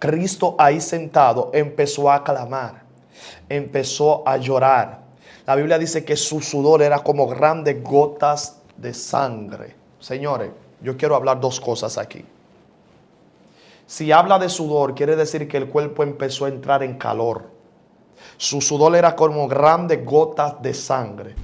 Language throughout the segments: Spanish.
Cristo ahí sentado empezó a clamar, empezó a llorar. La Biblia dice que su sudor era como grandes gotas de sangre. Señores, yo quiero hablar dos cosas aquí. Si habla de sudor, quiere decir que el cuerpo empezó a entrar en calor. Su sudor era como grandes gotas de sangre.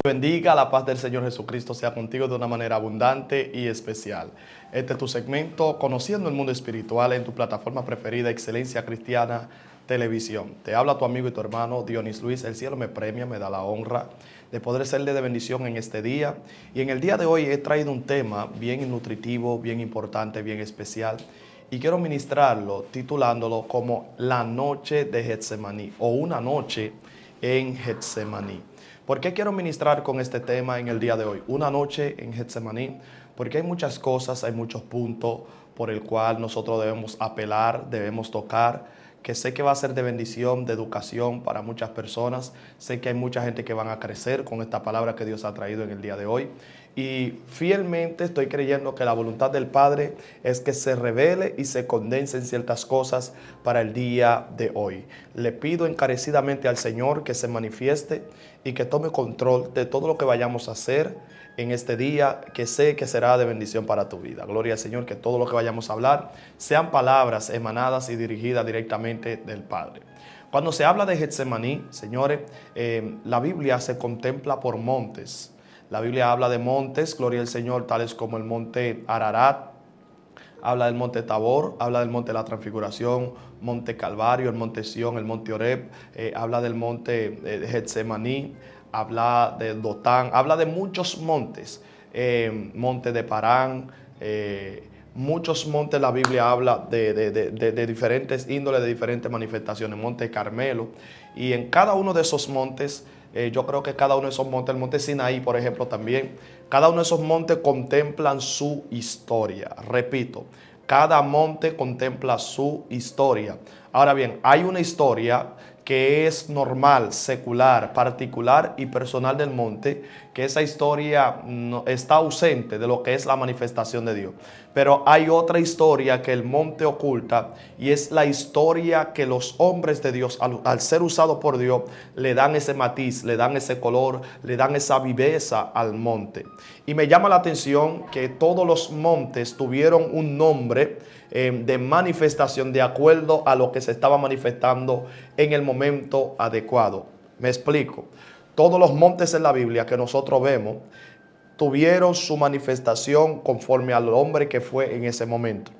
Bendiga, la paz del Señor Jesucristo sea contigo de una manera abundante y especial. Este es tu segmento Conociendo el Mundo Espiritual en tu plataforma preferida, Excelencia Cristiana Televisión. Te habla tu amigo y tu hermano Dionis Luis. El cielo me premia, me da la honra de poder serle de bendición en este día. Y en el día de hoy he traído un tema bien nutritivo, bien importante, bien especial. Y quiero ministrarlo titulándolo como La Noche de Getsemaní o Una Noche en Getsemaní. ¿Por qué quiero ministrar con este tema en el día de hoy? Una noche en Getsemaní, porque hay muchas cosas, hay muchos puntos por el cual nosotros debemos apelar, debemos tocar, que sé que va a ser de bendición, de educación para muchas personas. Sé que hay mucha gente que van a crecer con esta palabra que Dios ha traído en el día de hoy. Y fielmente estoy creyendo que la voluntad del Padre es que se revele y se condensen ciertas cosas para el día de hoy. Le pido encarecidamente al Señor que se manifieste y que tome control de todo lo que vayamos a hacer en este día, que sé que será de bendición para tu vida. Gloria al Señor, que todo lo que vayamos a hablar sean palabras emanadas y dirigidas directamente del Padre. Cuando se habla de Getsemaní, señores, la Biblia se contempla por montes. La Biblia habla de montes, gloria al Señor, tales como el monte Ararat, habla del monte Tabor, habla del monte de la Transfiguración, monte Calvario, el monte Sión, el monte Oreb, habla del monte de Getsemaní, habla de Dotán, habla de muchos montes, monte de Parán, muchos montes. La Biblia habla de diferentes índoles, de diferentes manifestaciones, monte Carmelo, y en cada uno de esos montes, yo creo que cada uno de esos montes, el monte Sinaí, por ejemplo, también, cada uno de esos montes contemplan su historia. Repito, cada monte contempla su historia. Ahora bien, hay una historia que es normal, secular, particular y personal del monte, que esa historia no, está ausente de lo que es la manifestación de Dios. Pero hay otra historia que el monte oculta, y es la historia que los hombres de Dios, al ser usados por Dios, le dan ese matiz, le dan ese color, le dan esa viveza al monte. Y me llama la atención que todos los montes tuvieron un nombre de manifestación de acuerdo a lo que se estaba manifestando en el momento adecuado. Me explico. Todos los montes en la Biblia que nosotros vemos tuvieron su manifestación conforme al hombre que fue en ese momento.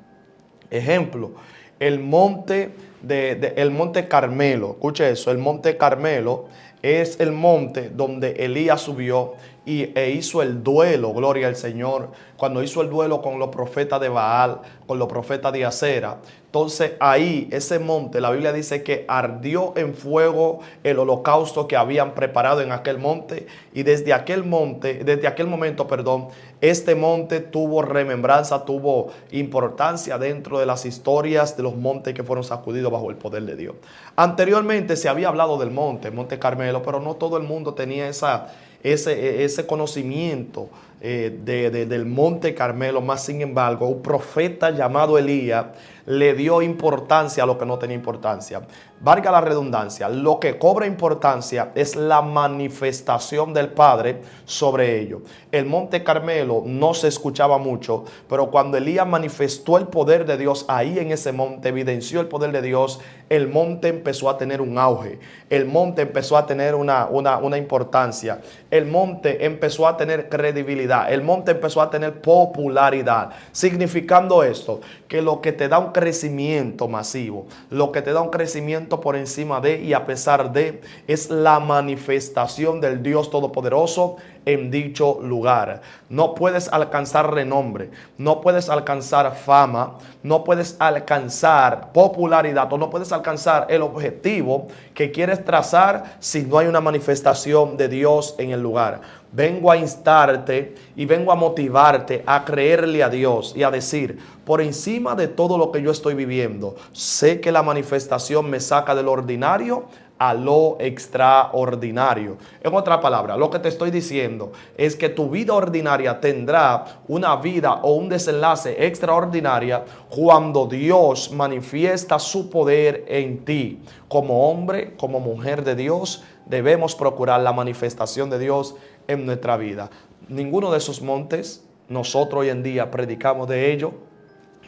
Ejemplo, el monte el monte Carmelo. Escuche eso, el monte Carmelo es el monte donde Elías subió e hizo el duelo, gloria al Señor, cuando hizo el duelo con los profetas de Baal, con los profetas de Acera. Entonces ahí, ese monte, la Biblia dice que ardió en fuego el holocausto que habían preparado en aquel monte, y desde aquel momento, este monte tuvo remembranza, tuvo importancia dentro de las historias de los montes que fueron sacudidos bajo el poder de Dios. Anteriormente se había hablado del monte Carmelo, pero no todo el mundo tenía ese conocimiento del monte Carmelo. Más sin embargo, un profeta llamado Elías le dio importancia a lo que no tenía importancia. Valga la redundancia, lo que cobra importancia es la manifestación del Padre sobre ello. El monte Carmelo no se escuchaba mucho, pero cuando Elías manifestó el poder de Dios ahí en ese monte, evidenció el poder de Dios, el monte empezó a tener un auge, el monte empezó a tener una importancia, el monte empezó a tener credibilidad, el monte empezó a tener popularidad, significando esto, que lo que te da un crecimiento masivo, lo que te da un crecimiento por encima de y a pesar de, es la manifestación del Dios Todopoderoso en dicho lugar. No puedes alcanzar renombre, no puedes alcanzar fama, no puedes alcanzar popularidad, o no puedes alcanzar el objetivo que quieres trazar si no hay una manifestación de Dios en el lugar. Vengo a instarte y vengo a motivarte a creerle a Dios y a decir, por encima de todo lo que yo estoy viviendo, sé que la manifestación me saca del ordinario a lo extraordinario. En otra palabra, lo que te estoy diciendo es que tu vida ordinaria tendrá una vida o un desenlace extraordinaria cuando Dios manifiesta su poder en ti. Como hombre, como mujer de Dios, debemos procurar la manifestación de Dios en nuestra vida. Ninguno de esos montes, nosotros hoy en día predicamos de ellos,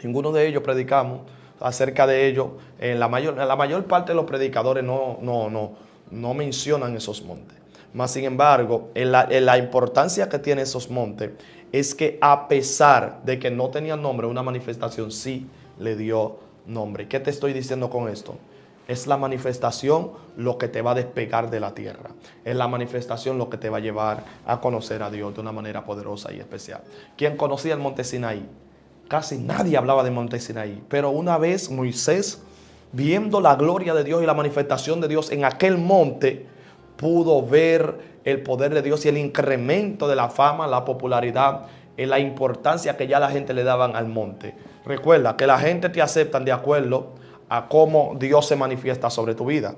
ninguno de ellos predicamos acerca de ello. La mayor parte de los predicadores no mencionan esos montes. Mas sin embargo, la importancia que tienen esos montes es que a pesar de que no tenían nombre, una manifestación sí le dio nombre. ¿Qué te estoy diciendo con esto? Es la manifestación lo que te va a despegar de la tierra. Es la manifestación lo que te va a llevar a conocer a Dios de una manera poderosa y especial. ¿Quién conocía el monte Sinaí? Casi nadie hablaba de monte Sinaí. Pero una vez Moisés, viendo la gloria de Dios y la manifestación de Dios en aquel monte, pudo ver el poder de Dios y el incremento de la fama, la popularidad, y la importancia que ya la gente le daban al monte. Recuerda que la gente te acepta de acuerdo a cómo Dios se manifiesta sobre tu vida.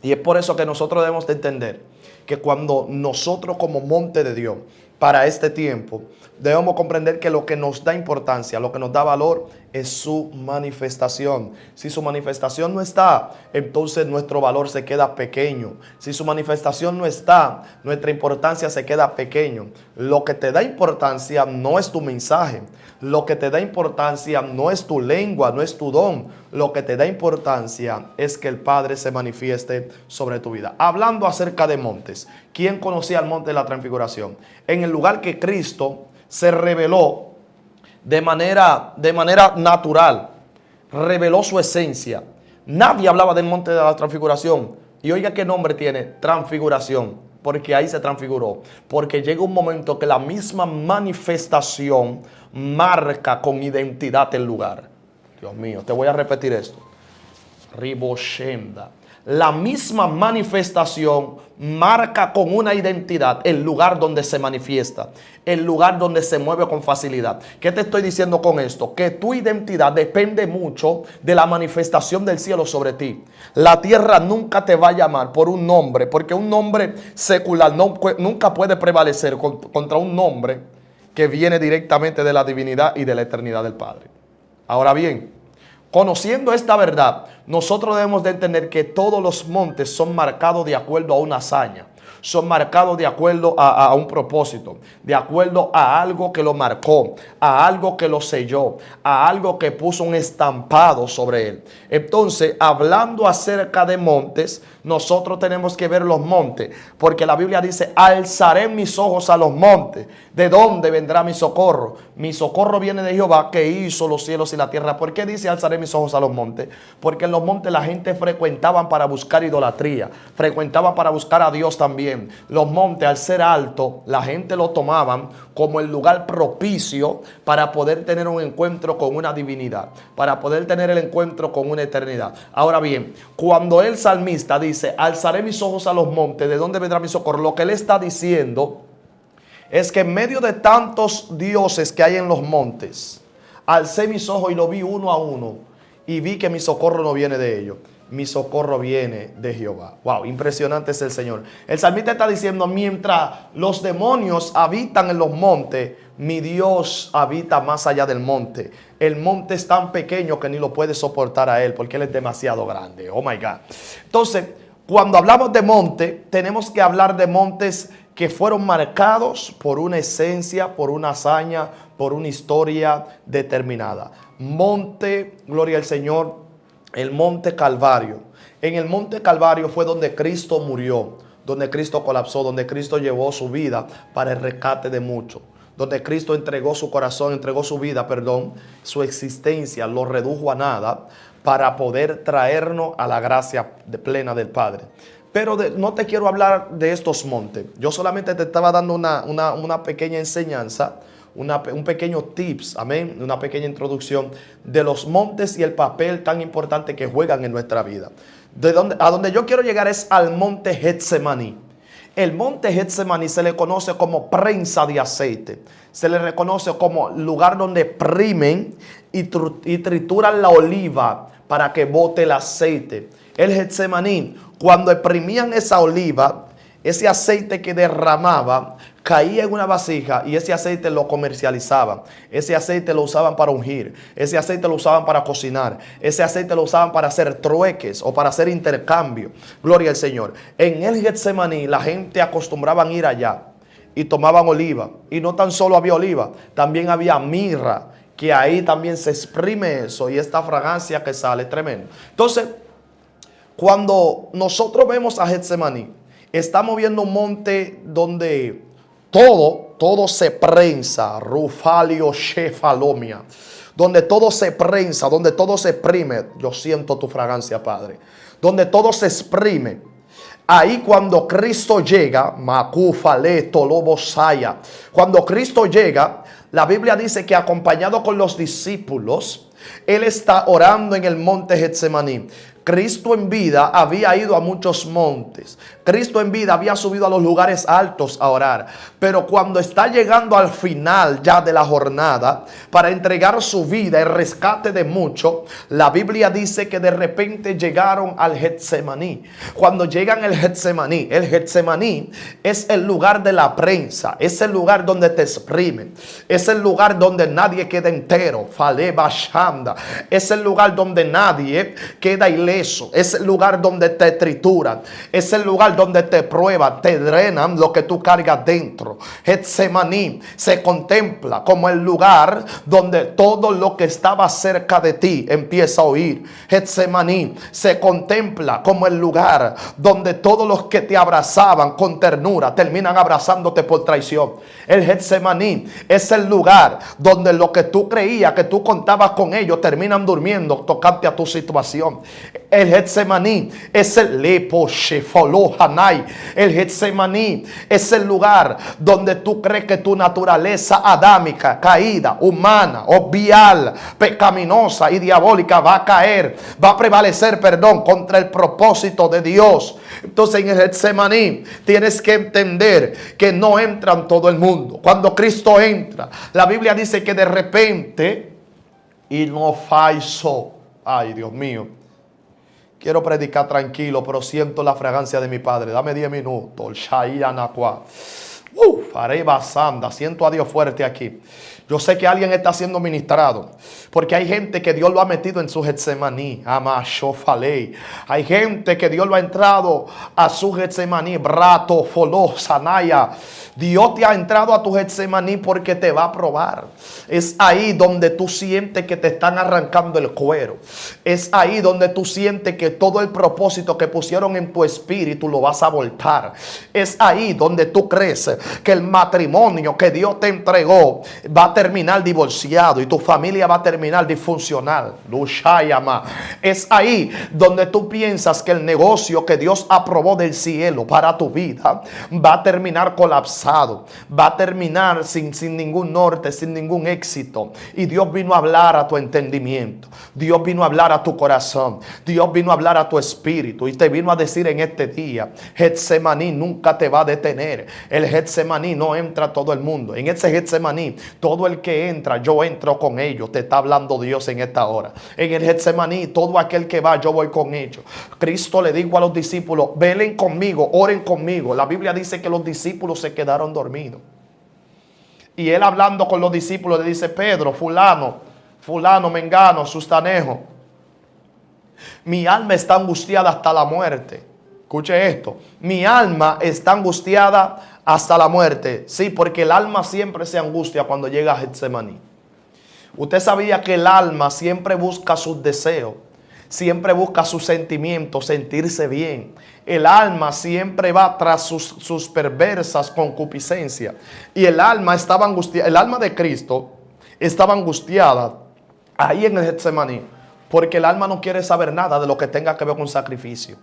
Y es por eso que nosotros debemos de entender que cuando nosotros como monte de Dios para este tiempo, debemos comprender que lo que nos da importancia, lo que nos da valor es su manifestación. Si su manifestación no está, entonces nuestro valor se queda pequeño. Si su manifestación no está, nuestra importancia se queda pequeño. Lo que te da importancia no es tu mensaje. Lo que te da importancia no es tu lengua, no es tu don. Lo que te da importancia es que el Padre se manifieste sobre tu vida. Hablando acerca de montes, ¿quién conocía el monte de la transfiguración? En el lugar que Cristo se reveló de manera natural, reveló su esencia. Nadie hablaba del monte de la transfiguración. Y oiga qué nombre tiene, transfiguración, porque ahí se transfiguró. Porque llega un momento que la misma manifestación marca con identidad el lugar. Dios mío, te voy a repetir esto. Riboshenda. La misma manifestación marca con una identidad el lugar donde se manifiesta, el lugar donde se mueve con facilidad. ¿Qué te estoy diciendo con esto? Que tu identidad depende mucho de la manifestación del cielo sobre ti. La tierra nunca te va a llamar por un nombre, porque un nombre secular nunca puede prevalecer contra un nombre que viene directamente de la divinidad y de la eternidad del Padre. Ahora bien, conociendo esta verdad, nosotros debemos de entender que todos los montes son marcados de acuerdo a una hazaña. Son marcados de acuerdo a un propósito, de acuerdo a algo que lo marcó, a algo que lo selló, a algo que puso un estampado sobre él. Entonces, hablando acerca de montes, nosotros tenemos que ver los montes, porque la Biblia dice, alzaré mis ojos a los montes. ¿De dónde vendrá mi socorro? Mi socorro viene de Jehová, que hizo los cielos y la tierra. ¿Por qué dice alzaré mis ojos a los montes? Porque en los montes la gente frecuentaban para buscar idolatría, frecuentaban para buscar a Dios también. Los montes, al ser altos, la gente lo tomaban como el lugar propicio para poder tener un encuentro con una divinidad, para poder tener el encuentro con una eternidad. Ahora bien, cuando el salmista dice, alzaré mis ojos a los montes, ¿de dónde vendrá mi socorro? Lo que él está diciendo es que en medio de tantos dioses que hay en los montes, alcé mis ojos y lo vi uno a uno y vi que mi socorro no viene de ellos. Mi socorro viene de Jehová. Wow, impresionante es el Señor. El salmista está diciendo, mientras los demonios habitan en los montes, mi Dios habita más allá del monte. El monte es tan pequeño que ni lo puede soportar a él, porque él es demasiado grande. Oh my God. Entonces, cuando hablamos de monte, tenemos que hablar de montes que fueron marcados por una esencia, por una hazaña, por una historia determinada. Monte, gloria al Señor, el monte Calvario. En el monte Calvario fue donde Cristo murió, donde Cristo colapsó, donde Cristo llevó su vida para el rescate de muchos, donde Cristo entregó su corazón, entregó su vida, su existencia, lo redujo a nada para poder traernos a la gracia plena del Padre. Pero no te quiero hablar de estos montes. Yo solamente te estaba dando una pequeña enseñanza, un pequeño tips, amén, una pequeña introducción de los montes y el papel tan importante que juegan en nuestra vida. A donde yo quiero llegar es al monte Getsemaní. El monte Getsemaní se le conoce como prensa de aceite. Se le reconoce como lugar donde primen y trituran la oliva para que bote el aceite. el Getsemaní, cuando exprimían esa oliva, ese aceite que derramaba caía en una vasija y ese aceite lo comercializaban. Ese aceite lo usaban para ungir. Ese aceite lo usaban para cocinar. Ese aceite lo usaban para hacer trueques o para hacer intercambio. Gloria al Señor. En el Getsemaní la gente acostumbraba a ir allá y tomaban oliva. Y no tan solo había oliva, también había mirra, que ahí también se exprime eso y esta fragancia que sale es tremendo. Entonces, cuando nosotros vemos a Getsemaní, estamos viendo un monte donde todo se prensa, Rufalio Shefalomia, donde todo se prensa, donde todo se exprime. Yo siento tu fragancia, Padre. Donde todo se exprime. Ahí cuando Cristo llega, Macufale Tolobosaya, cuando Cristo llega, la Biblia dice que acompañado con los discípulos, Él está orando en el monte Getsemaní. Cristo en vida había ido a muchos montes. Cristo en vida había subido a los lugares altos a orar. Pero cuando está llegando al final ya de la jornada, para entregar su vida, el rescate de muchos, la Biblia dice que de repente llegaron al Getsemaní. Cuando llegan al Getsemaní, el Getsemaní es el lugar de la prensa, es el lugar donde te exprimen, es el lugar donde nadie queda entero, Faleba Shanda, es el lugar donde nadie queda ileso. Es el lugar donde te trituran. Es el lugar donde te prueban, te drenan lo que tú cargas dentro. Getsemaní se contempla como el lugar donde todo lo que estaba cerca de ti empieza a oír. Getsemaní se contempla como el lugar donde todos los que te abrazaban con ternura terminan abrazándote por traición. El Getsemaní es el lugar donde lo que tú creías que tú contabas con ellos terminan durmiendo tocante a tu situación. El Getsemaní es el Lepo Shefolo Hanai. El Getsemaní es el lugar donde tú crees que tu naturaleza adámica, caída, humana, obvial, pecaminosa y diabólica va a caer, va a prevalecer, contra el propósito de Dios. Entonces en el Getsemaní tienes que entender que no entran todo el mundo. Cuando Cristo entra, la Biblia dice que de repente y no faiso. Ay, Dios mío. Quiero predicar tranquilo, pero siento la fragancia de mi Padre. Dame 10 minutos. Areba Sanda. Siento a Dios fuerte aquí. Yo sé que alguien está siendo ministrado, porque hay gente que Dios lo ha metido en su Getsemaní. Hay gente que Dios lo ha entrado a su Getsemaní. Brato, Foló, Sanaya. Dios te ha entrado a tu Getsemaní porque te va a probar. Es ahí donde tú sientes que te están arrancando el cuero. Es ahí donde tú sientes que todo el propósito que pusieron en tu espíritu lo vas a voltar. Es ahí donde tú crees que el matrimonio que Dios te entregó va a terminar divorciado y tu familia va a terminar disfuncional. Es ahí donde tú piensas que el negocio que Dios aprobó del cielo para tu vida va a terminar colapsado, va a terminar sin ningún norte, sin ningún éxito. Y Dios vino a hablar a tu entendimiento, Dios vino a hablar a tu corazón, Dios vino a hablar a tu espíritu y te vino a decir en este día: Getsemaní nunca te va a detener. El Getsemaní no entra todo el mundo. En ese Getsemaní todo el que entra, yo entro con ellos. Te está hablando Dios en esta hora. En el Getsemaní, todo aquel que va, yo voy con ellos. Cristo le dijo a los discípulos: velen conmigo, oren conmigo. La Biblia dice que los discípulos se quedaron dormidos. Y él, hablando con los discípulos, le dice: Pedro, fulano, mengano, sustanejo, mi alma está angustiada hasta la muerte. Escuche esto: mi alma está angustiada hasta la muerte. Sí, porque el alma siempre se angustia cuando llega a Getsemaní. Usted sabía que el alma siempre busca sus deseos, siempre busca sus sentimientos, sentirse bien. El alma siempre va tras sus perversas concupiscencias. Y el alma estaba angustiada, el alma de Cristo estaba angustiada ahí en el Getsemaní, porque el alma no quiere saber nada de lo que tenga que ver con sacrificio.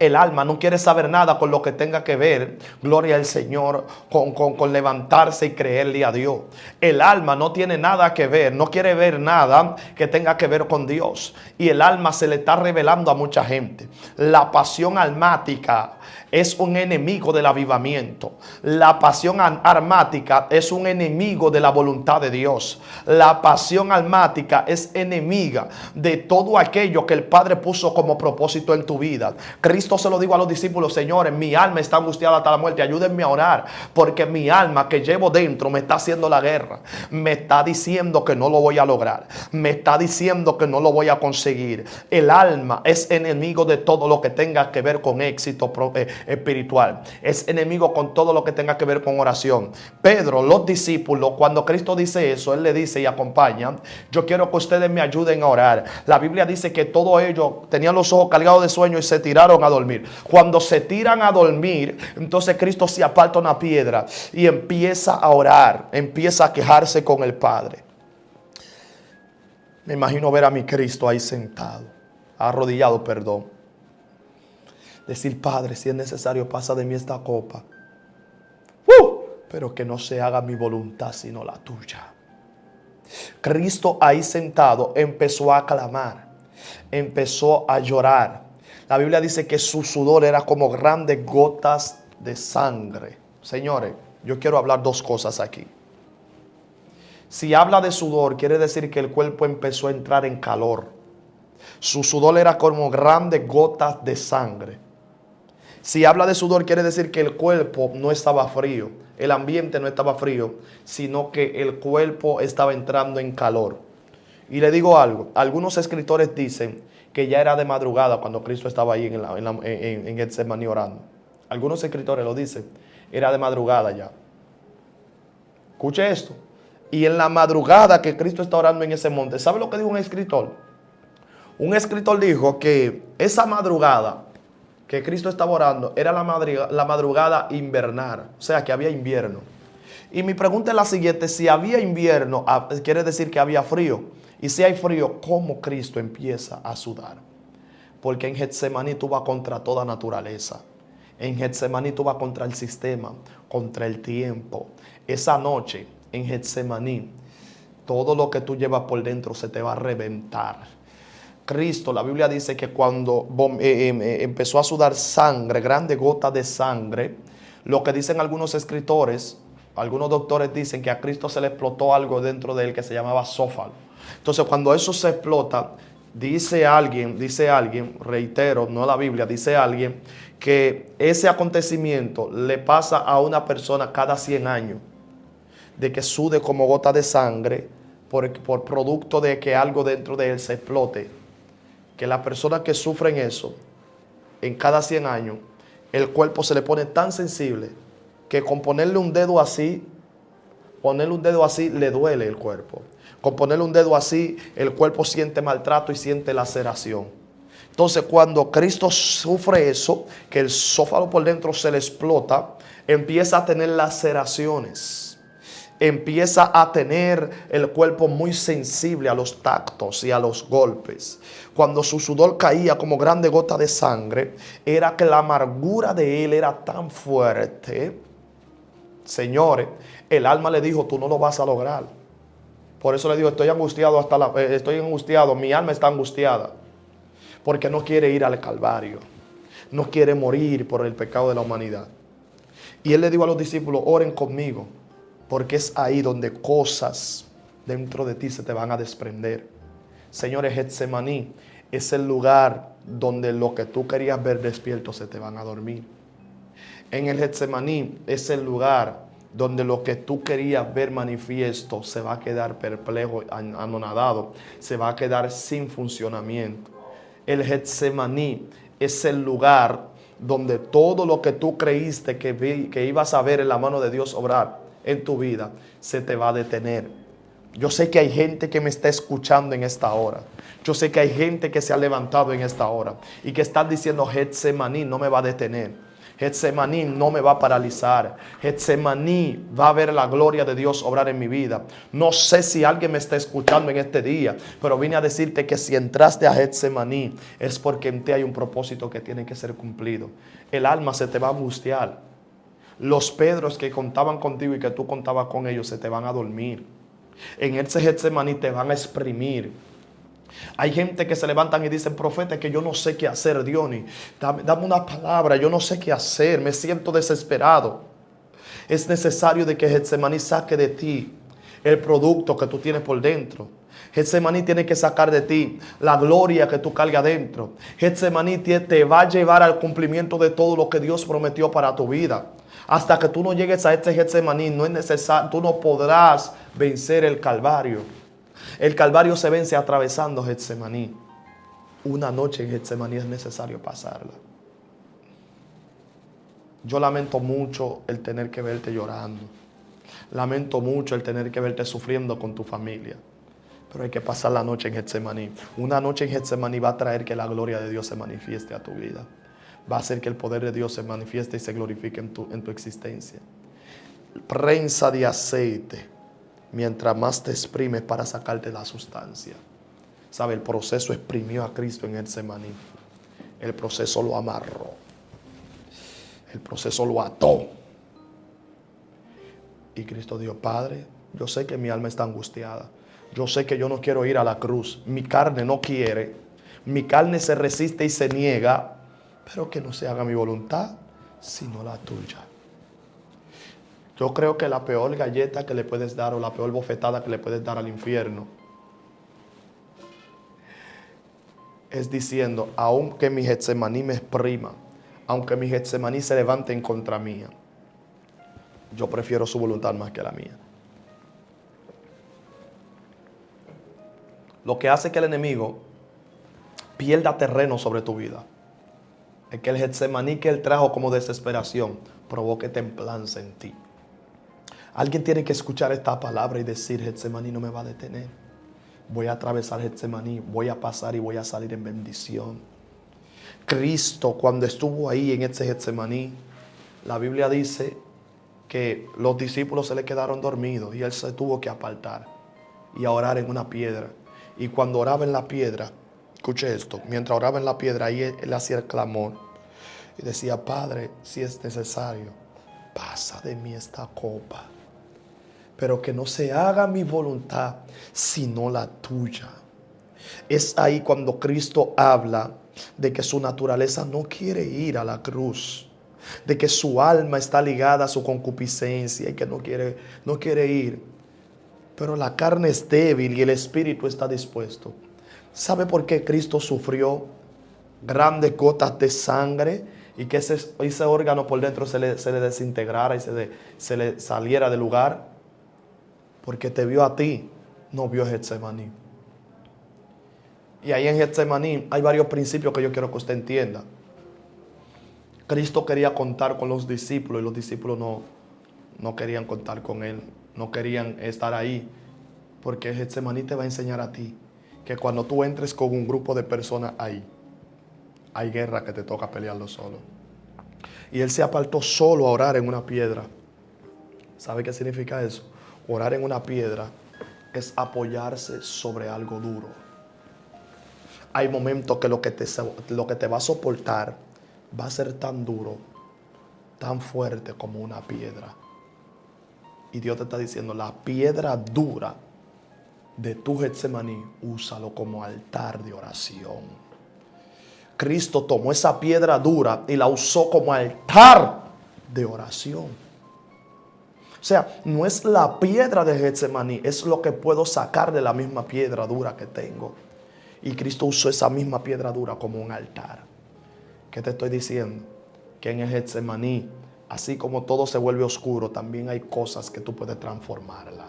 El alma no quiere saber nada con lo que tenga que ver, gloria al Señor, con levantarse y creerle a Dios. El alma no tiene nada que ver, no quiere ver nada que tenga que ver con Dios. Y el alma se le está revelando a mucha gente. La pasión almática es un enemigo del avivamiento. La pasión almática es un enemigo de la voluntad de Dios. La pasión almática es enemiga de todo aquello que el Padre puso como propósito en tu vida. Cristo se lo dijo a los discípulos: señores, mi alma está angustiada hasta la muerte, ayúdenme a orar, porque mi alma que llevo dentro me está haciendo la guerra. Me está diciendo que no lo voy a lograr. Me está diciendo que no lo voy a conseguir. El alma es enemigo de todo lo que tenga que ver con éxito espiritual. Es enemigo con todo lo que tenga que ver con oración. Pedro, los discípulos, cuando Cristo dice eso, él le dice y acompaña: yo quiero que ustedes me ayuden a orar. La Biblia dice que todos ellos tenían los ojos cargados de sueño y se tiraron a dormir. Cuando se tiran a dormir, entonces Cristo se aparta una piedra y empieza a orar, empieza a quejarse con el Padre. Me imagino ver a mi Cristo ahí sentado, arrodillado, perdón. Decir: Padre, si es necesario, pasa de mí esta copa. Pero que no se haga mi voluntad sino la tuya. Cristo ahí sentado empezó a clamar, empezó a llorar. La Biblia dice que su sudor era como grandes gotas de sangre. Señores, yo quiero hablar dos cosas aquí. Si habla de sudor, quiere decir que el cuerpo empezó a entrar en calor. Su sudor era como grandes gotas de sangre. Si habla de sudor, quiere decir que el cuerpo no estaba frío, el ambiente no estaba frío, sino que el cuerpo estaba entrando en calor. Y le digo algo: algunos escritores dicen que ya era de madrugada cuando Cristo estaba ahí en Getsemaní orando. Algunos escritores lo dicen, era de madrugada ya. Escuche esto. Y en la madrugada que Cristo está orando en ese monte, ¿sabe lo que dijo un escritor? Un escritor dijo que esa madrugada que Cristo estaba orando era la madrugada invernal, o sea que había invierno. Y mi pregunta es la siguiente: si había invierno, quiere decir que había frío. Y si hay frío, ¿cómo Cristo empieza a sudar? Porque en Getsemaní tú vas contra toda naturaleza. En Getsemaní tú vas contra el sistema, contra el tiempo. Esa noche en Getsemaní, todo lo que tú llevas por dentro se te va a reventar. Cristo, la Biblia dice que cuando empezó a sudar sangre, grandes gotas de sangre, lo que dicen algunos escritores, algunos doctores dicen que a Cristo se le explotó algo dentro de él que se llamaba esófago. Entonces, cuando eso se explota, dice alguien, reitero, no la Biblia, dice alguien que ese acontecimiento le pasa a una persona cada 100 años, de que sude como gota de sangre por producto de que algo dentro de él se explote. Que las personas que sufren eso, en cada 100 años, el cuerpo se le pone tan sensible que con ponerle un dedo así, le duele el cuerpo. Con ponerle un dedo así, el cuerpo siente maltrato y siente laceración. Entonces, cuando Cristo sufre eso, que el esófago por dentro se le explota, empieza a tener laceraciones. Empieza a tener el cuerpo muy sensible a los tactos y a los golpes. Cuando su sudor caía como grande gota de sangre, era que la amargura de él era tan fuerte. Señores, el alma le dijo: tú no lo vas a lograr. Por eso le digo: estoy angustiado, mi alma está angustiada. Porque no quiere ir al Calvario. No quiere morir por el pecado de la humanidad. Y él le dijo a los discípulos: oren conmigo. Porque es ahí donde cosas dentro de ti se te van a desprender. Señores, Getsemaní es el lugar donde lo que tú querías ver despierto se te van a dormir. En el Getsemaní es el lugar donde lo que tú querías ver manifiesto se va a quedar perplejo, anonadado, se va a quedar sin funcionamiento. El Getsemaní es el lugar donde todo lo que tú creíste que ibas a ver en la mano de Dios obrar en tu vida, se te va a detener. Yo sé que hay gente que me está escuchando en esta hora. Yo sé que hay gente que se ha levantado en esta hora y que están diciendo: Getsemaní no me va a detener. Getsemaní no me va a paralizar. Getsemaní va a ver la gloria de Dios obrar en mi vida. No sé si alguien me está escuchando en este día, pero vine a decirte que si entraste a Getsemaní es porque en ti hay un propósito que tiene que ser cumplido. El alma se te va a angustiar. Los Pedros que contaban contigo y que tú contabas con ellos se te van a dormir. En ese Getsemaní te van a exprimir. Hay gente que se levantan y dicen: profeta, que yo no sé qué hacer, Diony. Dame una palabra, yo no sé qué hacer, me siento desesperado. Es necesario de que Getsemaní saque de ti el producto que tú tienes por dentro. Getsemaní tiene que sacar de ti la gloria que tú cargas dentro. Getsemaní te va a llevar al cumplimiento de todo lo que Dios prometió para tu vida. Hasta que tú no llegues a este Getsemaní, no es necesario, tú no podrás vencer el Calvario. El Calvario se vence atravesando Getsemaní. Una noche en Getsemaní es necesario pasarla. Yo lamento mucho el tener que verte llorando. Lamento mucho el tener que verte sufriendo con tu familia. Pero hay que pasar la noche en Getsemaní. Una noche en Getsemaní va a traer que la gloria de Dios se manifieste a tu vida. Va a hacer que el poder de Dios se manifieste y se glorifique en tu existencia. Prensa de aceite. Mientras más te exprimes para sacarte la sustancia. ¿Sabe? El proceso exprimió a Cristo en Getsemaní. El proceso lo amarró. El proceso lo ató. Y Cristo dijo: Padre, yo sé que mi alma está angustiada. Yo sé que yo no quiero ir a la cruz. Mi carne no quiere. Mi carne se resiste y se niega. Pero que no se haga mi voluntad, sino la tuya. Yo creo que la peor galleta que le puedes dar, o la peor bofetada que le puedes dar al infierno, es diciendo: aunque mi Getsemaní me exprima, aunque mi Getsemaní se levante en contra mía, yo prefiero su voluntad más que la mía. Lo que hace que el enemigo pierda terreno sobre tu vida es que el Getsemaní que él trajo como desesperación provoque templanza en ti. Alguien tiene que escuchar esta palabra y decir: Getsemaní no me va a detener. Voy a atravesar Getsemaní, voy a pasar y voy a salir en bendición. Cristo, cuando estuvo ahí en ese Getsemaní, la Biblia dice que los discípulos se le quedaron dormidos y él se tuvo que apartar y a orar en una piedra. Y cuando oraba en la piedra, escuche esto, mientras oraba en la piedra, ahí él hacía el clamor y decía: Padre, si es necesario, pasa de mí esta copa, pero que no se haga mi voluntad, sino la tuya. Es ahí cuando Cristo habla de que su naturaleza no quiere ir a la cruz, de que su alma está ligada a su concupiscencia y que no quiere ir. Pero la carne es débil y el espíritu está dispuesto. ¿Sabe por qué Cristo sufrió grandes gotas de sangre y que ese órgano por dentro se le desintegrara y se le saliera del lugar? Porque te vio a ti, no vio a Getsemaní. Y ahí en Getsemaní hay varios principios que yo quiero que usted entienda. Cristo quería contar con los discípulos y los discípulos no querían contar con él. No querían estar ahí. Porque Getsemaní te va a enseñar a ti que cuando tú entres con un grupo de personas ahí, hay guerra que te toca pelearlo solo. Y él se apartó solo a orar en una piedra. ¿Sabe qué significa eso? Orar en una piedra es apoyarse sobre algo duro. Hay momentos que lo que te va a soportar va a ser tan duro, tan fuerte como una piedra. Y Dios te está diciendo: la piedra dura de tu Getsemaní, úsalo como altar de oración. Cristo tomó esa piedra dura y la usó como altar de oración. O sea, no es la piedra de Getsemaní, es lo que puedo sacar de la misma piedra dura que tengo. Y Cristo usó esa misma piedra dura como un altar. ¿Qué te estoy diciendo? Que en el Getsemaní, así como todo se vuelve oscuro, también hay cosas que tú puedes transformarla.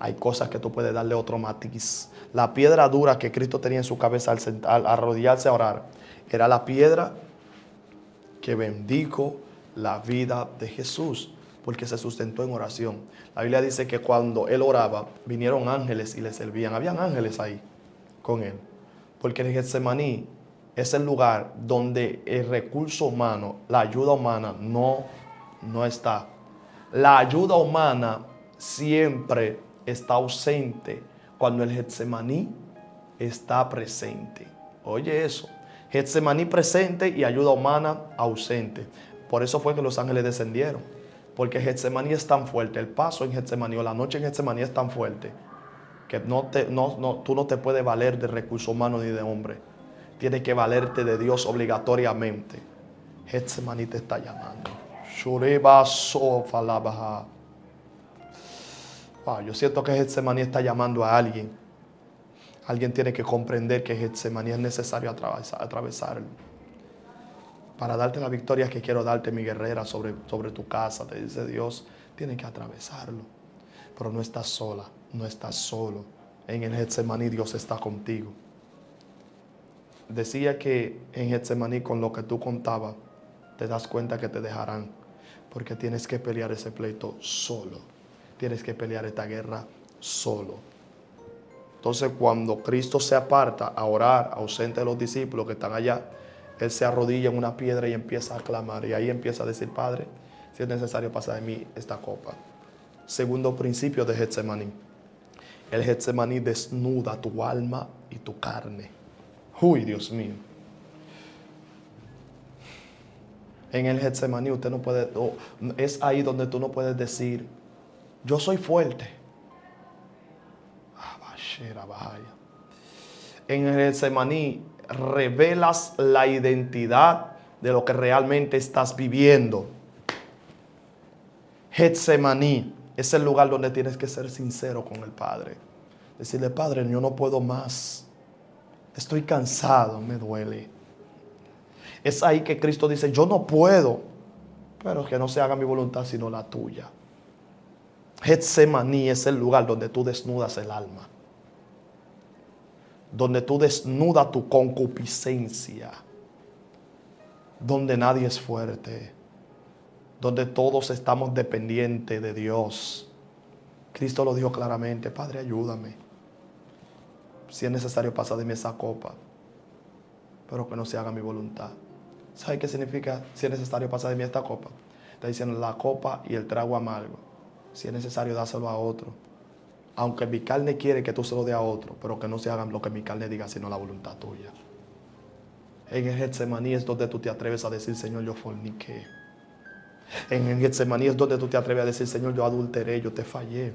Hay cosas que tú puedes darle otro matiz. La piedra dura que Cristo tenía en su cabeza al arrodillarse a orar, era la piedra que bendijo la vida de Jesús, porque se sustentó en oración. La Biblia dice que cuando él oraba, vinieron ángeles y le servían. Habían ángeles ahí con él. Porque en Getsemaní es el lugar donde el recurso humano, la ayuda humana no está. La ayuda humana siempre está ausente cuando el Getsemaní está presente. Oye eso, Getsemaní presente y ayuda humana ausente. Por eso fue que los ángeles descendieron, porque Getsemaní es tan fuerte, el paso en Getsemaní o la noche en Getsemaní es tan fuerte que tú no te puedes valer de recurso humano ni de hombre. Tienes que valerte de Dios obligatoriamente. Getsemaní te está llamando. Wow, yo siento que Getsemaní está llamando a alguien. Alguien tiene que comprender que Getsemaní es necesario atravesarlo. Para darte la victoria que quiero darte, mi guerrera, sobre tu casa, te dice Dios, tienes que atravesarlo. Pero no estás sola, no estás solo. En el Getsemaní Dios está contigo. Decía que en Getsemaní, con lo que tú contabas, te das cuenta que te dejarán, porque tienes que pelear ese pleito solo. Tienes que pelear esta guerra solo. Entonces, cuando Cristo se aparta a orar, ausente de los discípulos que están allá, Él se arrodilla en una piedra y empieza a clamar. Y ahí empieza a decir: Padre, si es necesario, pasa de mí esta copa. Segundo principio de Getsemaní. El Getsemaní desnuda tu alma y tu carne. Uy, Dios mío. En el Getsemaní usted no puede, es ahí donde tú no puedes decir: yo soy fuerte. En el Getsemaní revelas la identidad de lo que realmente estás viviendo. Getsemaní es el lugar donde tienes que ser sincero con el Padre. Decirle: Padre, yo no puedo más. Estoy cansado, me duele. Es ahí que Cristo dice: yo no puedo, pero que no se haga mi voluntad sino la tuya. Getsemaní es el lugar donde tú desnudas el alma, donde tú desnudas tu concupiscencia, donde nadie es fuerte, donde todos estamos dependientes de Dios. Cristo lo dijo claramente: Padre, ayúdame. Si es necesario, pasa de mí esa copa, pero que no se haga mi voluntad. ¿Sabe qué significa si es necesario pasar de mí esta copa? Está diciendo: la copa y el trago amargo, si es necesario, dáselo a otro. Aunque mi carne quiere que tú se lo dé a otro, pero que no se haga lo que mi carne diga, sino la voluntad tuya. En el Getsemaní es donde tú te atreves a decir: Señor, yo forniqué. En el Getsemaní es donde tú te atreves a decir: Señor, yo adulteré, yo te fallé.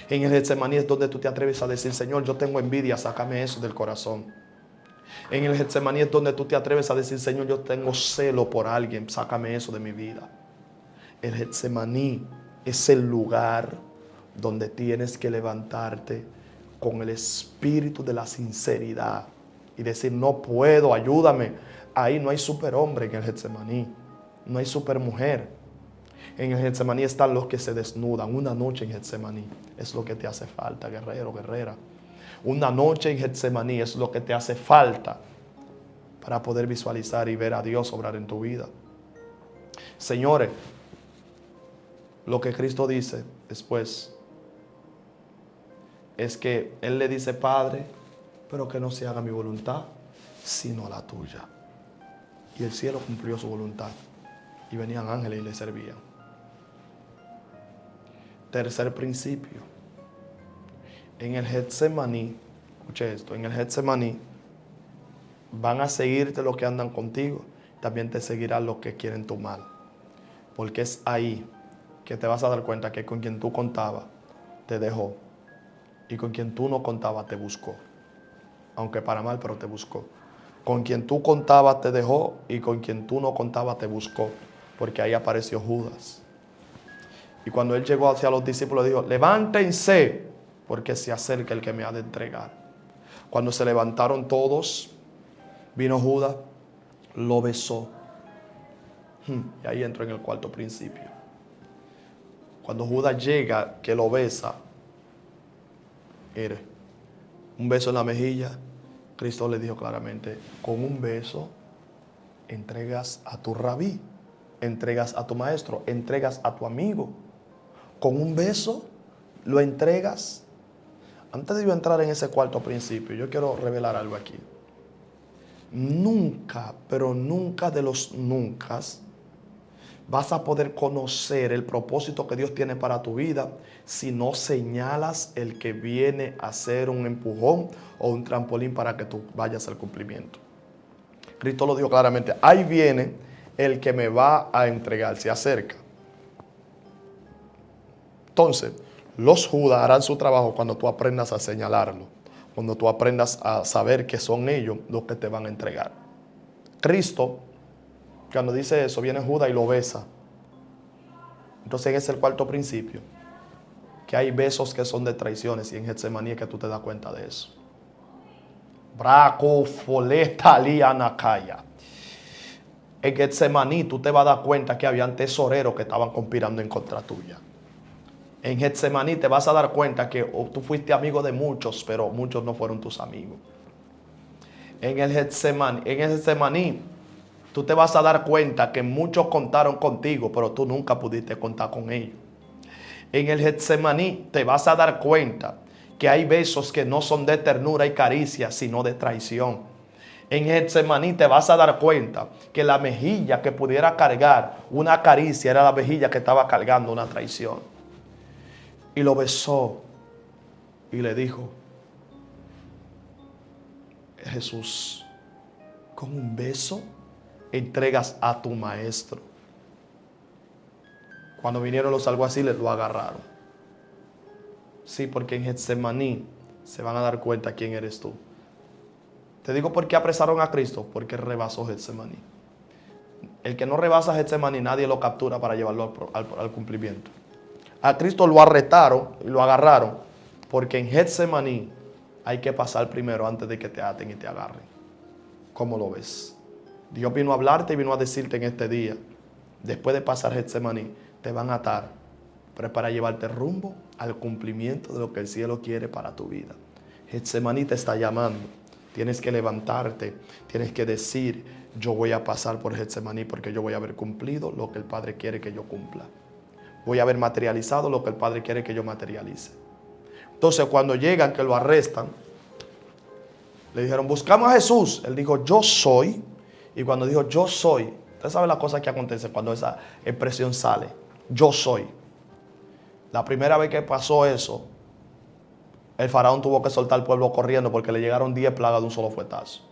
En el Getsemaní es donde tú te atreves a decir: Señor, yo tengo envidia, sácame eso del corazón. En el Getsemaní es donde tú te atreves a decir: Señor, yo tengo celo por alguien, sácame eso de mi vida. El Getsemaní es el lugar donde tienes que levantarte con el espíritu de la sinceridad y decir: no puedo, ayúdame. Ahí no hay superhombre en el Getsemaní, no hay supermujer. En el Getsemaní están los que se desnudan. Una noche en Getsemaní es lo que te hace falta, guerrero, guerrera. Una noche en Getsemaní es lo que te hace falta para poder visualizar y ver a Dios obrar en tu vida. Señores, lo que Cristo dice después es que Él le dice: Padre, pero que no se haga mi voluntad, sino la tuya. Y el cielo cumplió su voluntad. Y venían ángeles y le servían. Tercer principio. En el Getsemaní, escuche esto, en el Getsemaní van a seguirte los que andan contigo, también te seguirán los que quieren tu mal. Porque es ahí que te vas a dar cuenta que con quien tú contabas te dejó y con quien tú no contabas te buscó. Aunque para mal, pero te buscó. Con quien tú contabas te dejó y con quien tú no contabas te buscó, porque ahí apareció Judas. Y cuando él llegó hacia los discípulos, dijo: levántense, porque se acerca el que me ha de entregar. Cuando se levantaron todos, vino Judas, lo besó. Y ahí entró en el cuarto principio. Cuando Judas llega, que lo besa, mire, un beso en la mejilla, Cristo le dijo claramente: con un beso entregas a tu rabí, entregas a tu maestro, entregas a tu amigo. Con un beso lo entregas. Antes de yo entrar en ese cuarto principio, yo quiero revelar algo aquí. Nunca, pero nunca de los nunca vas a poder conocer el propósito que Dios tiene para tu vida si no señalas el que viene a ser un empujón o un trampolín para que tú vayas al cumplimiento. Cristo lo dijo claramente, ahí viene el que me va a entregar, se acerca. Entonces, los Judas harán su trabajo cuando tú aprendas a señalarlo, cuando tú aprendas a saber que son ellos los que te van a entregar. Cristo, cuando dice eso, viene Judas y lo besa. Entonces ese es el cuarto principio, que hay besos que son de traiciones, y en Getsemaní es que tú te das cuenta de eso. Braco foleta lianacaya. En Getsemaní tú te vas a dar cuenta que habían tesoreros que estaban conspirando en contra tuya. En Getsemaní te vas a dar cuenta que tú fuiste amigo de muchos, pero muchos no fueron tus amigos. En el Getsemaní tú te vas a dar cuenta que muchos contaron contigo, pero tú nunca pudiste contar con ellos. En el Getsemaní te vas a dar cuenta que hay besos que no son de ternura y caricia, sino de traición. En Getsemaní te vas a dar cuenta que la mejilla que pudiera cargar una caricia era la mejilla que estaba cargando una traición. Y lo besó y le dijo, Jesús, con un beso entregas a tu maestro. Cuando vinieron los alguaciles lo agarraron. Sí, porque en Getsemaní se van a dar cuenta quién eres tú. Te digo por qué apresaron a Cristo, porque rebasó Getsemaní. El que no rebasa Getsemaní nadie lo captura para llevarlo al cumplimiento. A Cristo lo arrestaron y lo agarraron porque en Getsemaní hay que pasar primero antes de que te aten y te agarren. ¿Cómo lo ves? Dios vino a hablarte y vino a decirte en este día, después de pasar Getsemaní, te van a atar, pero es para llevarte rumbo al cumplimiento de lo que el cielo quiere para tu vida. Getsemaní te está llamando. Tienes que levantarte, tienes que decir, yo voy a pasar por Getsemaní porque yo voy a haber cumplido lo que el Padre quiere que yo cumpla. Voy a haber materializado lo que el Padre quiere que yo materialice. Entonces cuando llegan, que lo arrestan, le dijeron, buscamos a Jesús. Él dijo, yo soy. Y cuando dijo, yo soy, usted sabe la cosa que acontece cuando esa expresión sale. Yo soy. La primera vez que pasó eso, el faraón tuvo que soltar al pueblo corriendo porque le llegaron 10 plagas de un solo fuetazo.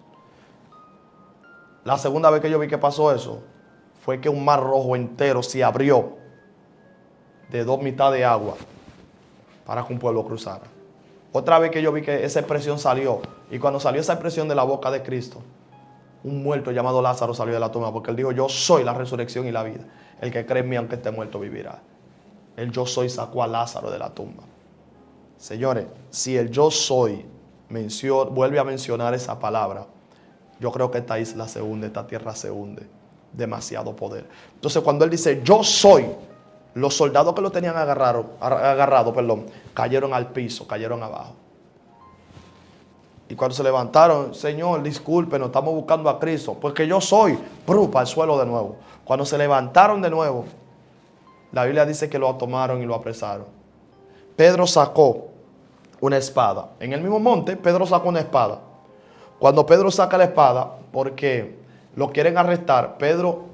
La segunda vez que yo vi que pasó eso, fue que un mar rojo entero se abrió de 2 mitades de agua para que un pueblo cruzara. Otra vez que yo vi que esa expresión salió, y cuando salió esa expresión de la boca de Cristo, un muerto llamado Lázaro salió de la tumba, porque él dijo, yo soy la resurrección y la vida. El que cree en mí, aunque esté muerto, vivirá. El yo soy sacó a Lázaro de la tumba. Señores, si el yo soy vuelve a mencionar esa palabra, yo creo que esta isla se hunde, esta tierra se hunde. Demasiado poder. Entonces cuando él dice, yo soy, los soldados que lo tenían agarrado, cayeron al piso, cayeron abajo. Y cuando se levantaron, Señor, discúlpenos, estamos buscando a Cristo, porque yo soy, para el suelo de nuevo. Cuando se levantaron de nuevo, la Biblia dice que lo tomaron y lo apresaron. Pedro sacó una espada. En el mismo monte, Pedro sacó una espada. Cuando Pedro saca la espada, porque lo quieren arrestar, Pedro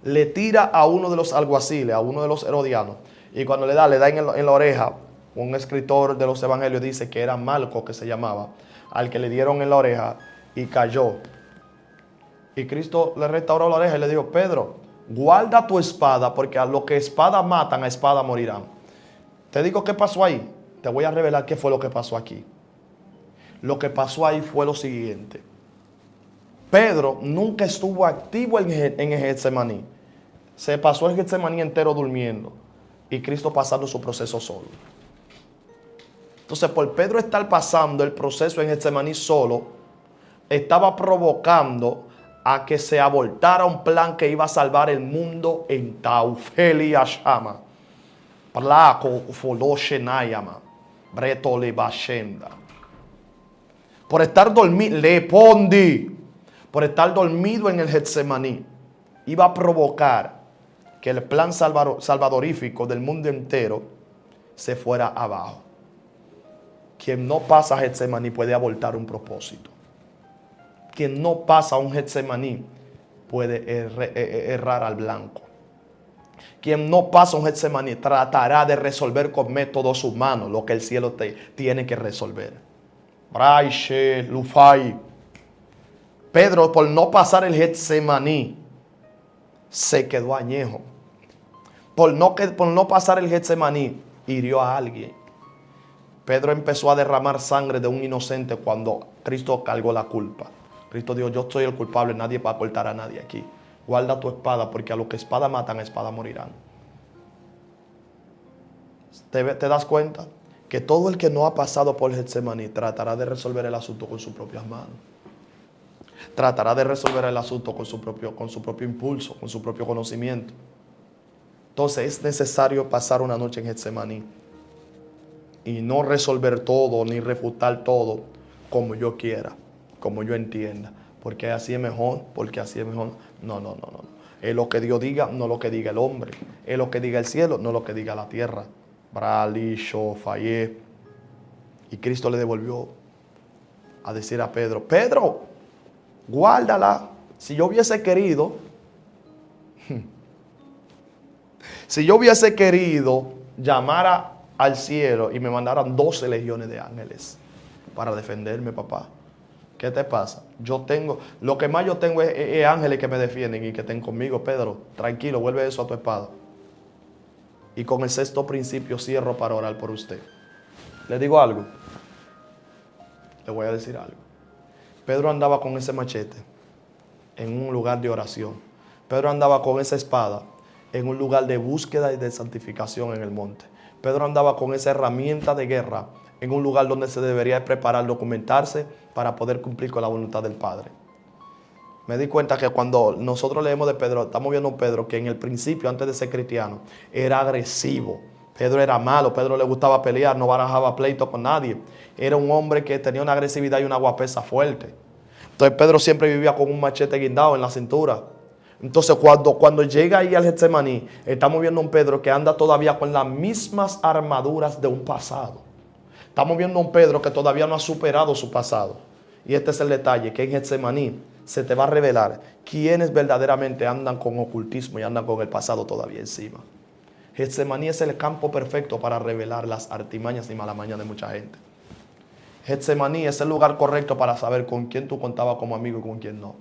le tira a uno de los alguaciles, a uno de los herodianos. Y cuando le da en la oreja. Un escritor de los evangelios dice que era Malco, que se llamaba, al que le dieron en la oreja y cayó. Y Cristo le restauró la oreja y le dijo, Pedro, guarda tu espada, porque a lo que espada matan, a espada morirán. Te digo qué pasó ahí. Te voy a revelar qué fue lo que pasó aquí. Lo que pasó ahí fue lo siguiente. Pedro nunca estuvo activo en el Getsemaní. Se pasó el Getsemaní entero durmiendo. Y Cristo pasando su proceso solo. Entonces, por Pedro estar pasando el proceso en Getsemaní solo, estaba provocando a que se abortara un plan que iba a salvar el mundo en Taufelia Shama. Placo Foloshenayama. Breto Lebashenda. Por estar dormido, por estar dormido en el Getsemaní, iba a provocar que el plan salvadorífico del mundo entero se fuera abajo. Quien no pasa Getsemaní puede abortar un propósito. quien no pasa un Getsemaní puede errar al blanco. Quien no pasa un Getsemaní tratará de resolver con métodos humanos lo que el cielo tiene que resolver. Braiche, Lufay. Pedro, por no pasar el Getsemaní, se quedó añejo. Por no pasar el Getsemaní, hirió a alguien. Pedro empezó a derramar sangre de un inocente cuando Cristo cargó la culpa. Cristo dijo, yo soy el culpable, nadie va a cortar a nadie aquí. Guarda tu espada, porque a los que espada matan, a espada morirán. ¿Te das cuenta? Que todo el que no ha pasado por Getsemaní tratará de resolver el asunto con sus propias manos. Tratará de resolver el asunto con su propio impulso, con su propio conocimiento. Entonces es necesario pasar una noche en Getsemaní y no resolver todo ni refutar todo como yo quiera, como yo entienda. Porque así es mejor, porque así es mejor. No. Es lo que Dios diga, no lo que diga el hombre. Es lo que diga el cielo, no lo que diga la tierra. Bralisho, Fallé. Y Cristo le devolvió a decir a Pedro, Pedro, guárdala. Si yo hubiese querido llamar al cielo y me mandaran 12 legiones de ángeles para defenderme, papá. ¿Qué te pasa? Lo que más yo tengo es ángeles que me defienden y que estén conmigo. Pedro, tranquilo, vuelve eso a tu espada. Y con el sexto principio cierro para orar por usted. ¿Le digo algo? Le voy a decir algo. Pedro andaba con ese machete en un lugar de oración. Pedro andaba con esa espada en un lugar de búsqueda y de santificación en el monte. Pedro andaba con esa herramienta de guerra en un lugar donde se debería preparar, documentarse para poder cumplir con la voluntad del Padre. Me di cuenta que cuando nosotros leemos de Pedro, estamos viendo a un Pedro que en el principio, antes de ser cristiano, era agresivo. Pedro era malo, Pedro le gustaba pelear, no barajaba pleito con nadie. Era un hombre que tenía una agresividad y una guapesa fuerte. Entonces Pedro siempre vivía con un machete guindado en la cintura. Entonces cuando llega ahí al Getsemaní, estamos viendo a un Pedro que anda todavía con las mismas armaduras de un pasado. Estamos viendo a un Pedro que todavía no ha superado su pasado. Y este es el detalle, que en Getsemaní se te va a revelar quiénes verdaderamente andan con ocultismo y andan con el pasado todavía encima. Getsemaní es el campo perfecto para revelar las artimañas y malamañas de mucha gente. Getsemaní es el lugar correcto para saber con quién tú contabas como amigo y con quién no.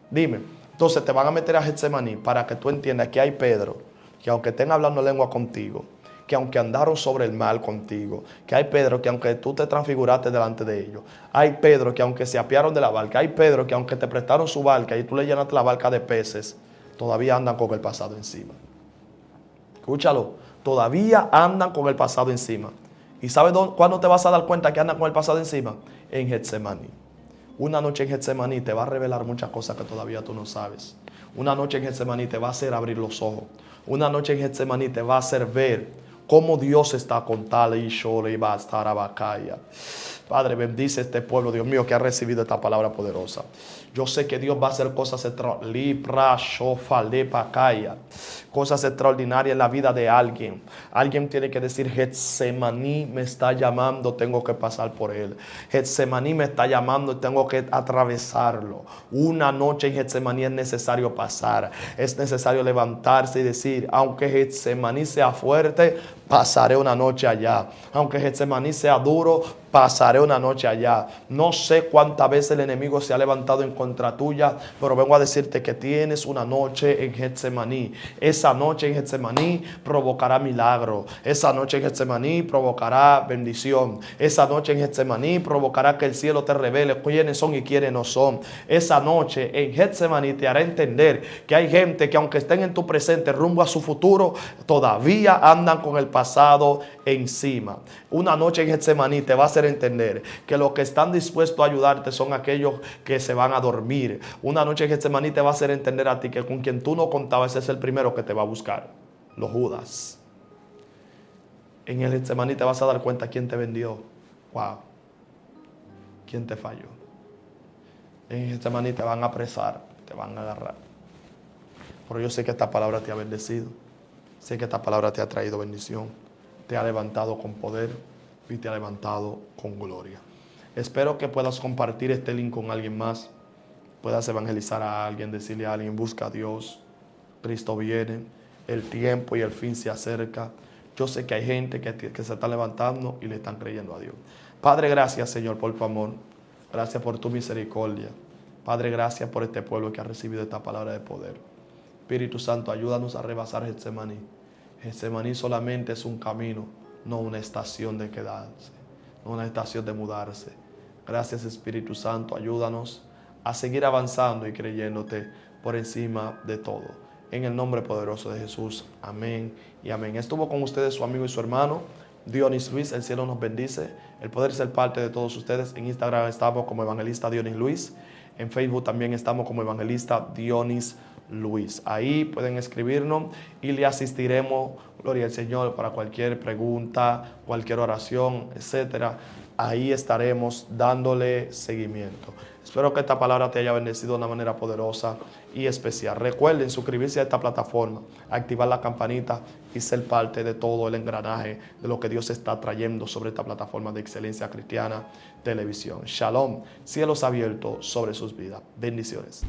Dime, entonces te van a meter a Getsemaní para que tú entiendas que hay Pedro, que aunque estén hablando lengua contigo, que aunque andaron sobre el mar contigo, que hay Pedro que aunque tú te transfiguraste delante de ellos, hay Pedro que aunque se apiaron de la barca, hay Pedro que aunque te prestaron su barca y tú le llenaste la barca de peces, todavía andan con el pasado encima. Escúchalo, todavía andan con el pasado encima. ¿Y sabes cuándo te vas a dar cuenta que andan con el pasado encima? En Getsemaní. Una noche en Getsemaní te va a revelar muchas cosas que todavía tú no sabes. Una noche en Getsemaní te va a hacer abrir los ojos. Una noche en Getsemaní te va a hacer ver cómo Dios está con tal y shole y va a estar a Bacaya. Padre, bendice este pueblo, Dios mío, que ha recibido esta palabra poderosa. Yo sé que Dios va a hacer cosas extraordinarias en la vida de alguien. Alguien tiene que decir, Getsemaní me está llamando, tengo que pasar por él. Getsemaní me está llamando, tengo que atravesarlo. Una noche en Getsemaní es necesario pasar. Es necesario levantarse y decir, aunque Getsemaní sea fuerte, pasaré una noche allá. Aunque Getsemaní sea duro, pasaré una noche allá. No sé cuántas veces el enemigo se ha levantado en contra tuya, pero vengo a decirte que tienes una noche en Getsemaní. Esa noche en Getsemaní provocará milagro. Esa noche en Getsemaní provocará bendición. Esa noche en Getsemaní provocará que el cielo te revele quiénes son y quiénes no son. Esa noche en Getsemaní te hará entender que hay gente que aunque estén en tu presente rumbo a su futuro, todavía andan con el pasado encima. Una noche en Getsemaní te va a hacer entender que los que están dispuestos a ayudarte son aquellos que se van a dormir. Una noche en Getsemaní te va a hacer entender a ti que con quien tú no contabas es el primero que te va a buscar, los Judas. En el Getsemaní te vas a dar cuenta quién te vendió. Wow. ¿Quién te falló? En Getsemaní te van a apresar, te van a agarrar. Pero yo sé que esta palabra te ha bendecido. Sé que esta palabra te ha traído bendición. Te ha levantado con poder y te ha levantado con gloria. Espero que puedas compartir este link con alguien más, puedas evangelizar a alguien, decirle a alguien, busca a Dios, Cristo viene, el tiempo y el fin se acerca. Yo sé que hay gente que se está levantando y le están creyendo a Dios. Padre, gracias, Señor, por tu amor. Gracias por tu misericordia. Padre, gracias por este pueblo que ha recibido esta palabra de poder. Espíritu Santo, ayúdanos a rebasar Getsemaní. Getsemaní solamente es un camino, no una estación de quedarse, no una estación de mudarse. Gracias, Espíritu Santo, ayúdanos a seguir avanzando y creyéndote por encima de todo. En el nombre poderoso de Jesús. Amén y amén. Estuvo con ustedes su amigo y su hermano, Dionis Luis. El cielo nos bendice. El poder ser parte de todos ustedes. En Instagram estamos como Evangelista Dionis Luis. En Facebook también estamos como Evangelista Dionis Luis. Ahí pueden escribirnos y le asistiremos, gloria al Señor, para cualquier pregunta, cualquier oración, etcétera. Ahí estaremos dándole seguimiento. Espero que esta palabra te haya bendecido de una manera poderosa y especial. Recuerden suscribirse a esta plataforma, activar la campanita y ser parte de todo el engranaje de lo que Dios está trayendo sobre esta plataforma de Excelencia Cristiana Televisión. Shalom, cielos abiertos sobre sus vidas. Bendiciones.